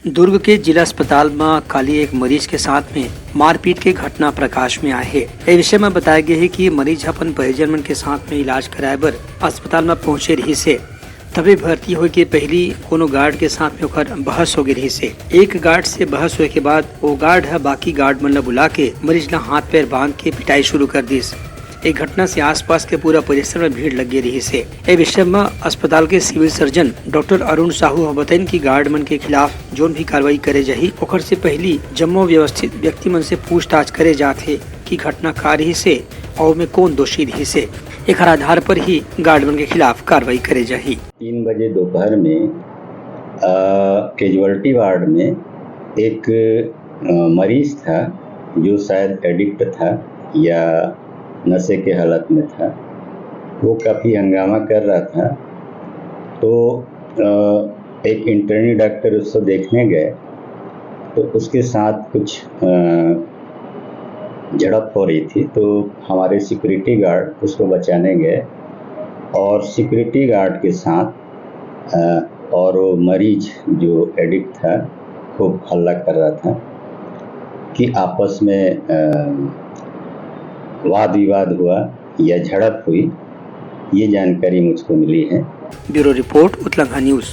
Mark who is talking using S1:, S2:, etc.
S1: दुर्ग के जिला अस्पताल में काली एक मरीज के साथ में मारपीट के घटना प्रकाश में आए है। ये विषय में बताया गया है कि मरीज अपन परिजन मन के साथ में इलाज कराए बर अस्पताल में पहुंचे रही से तभी भर्ती हो के पहली कोनो गार्ड के साथ में ओकर बहस हो गई रही से। एक गार्ड से बहस हुए के बाद वो गार्ड है बाकी गार्ड मन ला बुला के मरीज ला हाथ पैर बांध के पिटाई शुरू कर दी। एक घटना से आसपास के पूरा परिसर में भीड़ लगी रही से। ए विषय में अस्पताल के civil surgeon doctor Arun Sahu बताइन कि गार्ड मन के खिलाफ जोन भी कार्रवाई करे जाही ओकर से पहली जम्मो व्यवस्थित व्यक्ति मन से पूछताछ करे जाथे कि घटना का रही से और में कौन दोषी रही से। एक आधार पर ही गार्ड मन के खिलाफ कार्रवाई करे जाही।
S2: 3 बजे दोपहर में कैजुअल्टी वार्ड में एक मरीज था जो शायद एडिक्ट था या नशे के हालत में था। वो काफ़ी हंगामा कर रहा था तो एक इंटर्नी डॉक्टर उसको देखने गए तो उसके साथ कुछ झड़प हो रही थी। तो हमारे सिक्योरिटी गार्ड उसको बचाने गए और सिक्योरिटी गार्ड के साथ और वो मरीज जो एडिक्ट था खूब हल्ला कर रहा था कि आपस में वाद विवाद हुआ या झड़प हुई, ये जानकारी मुझको मिली है।
S1: ब्यूरो रिपोर्ट उत्तलंघा न्यूज।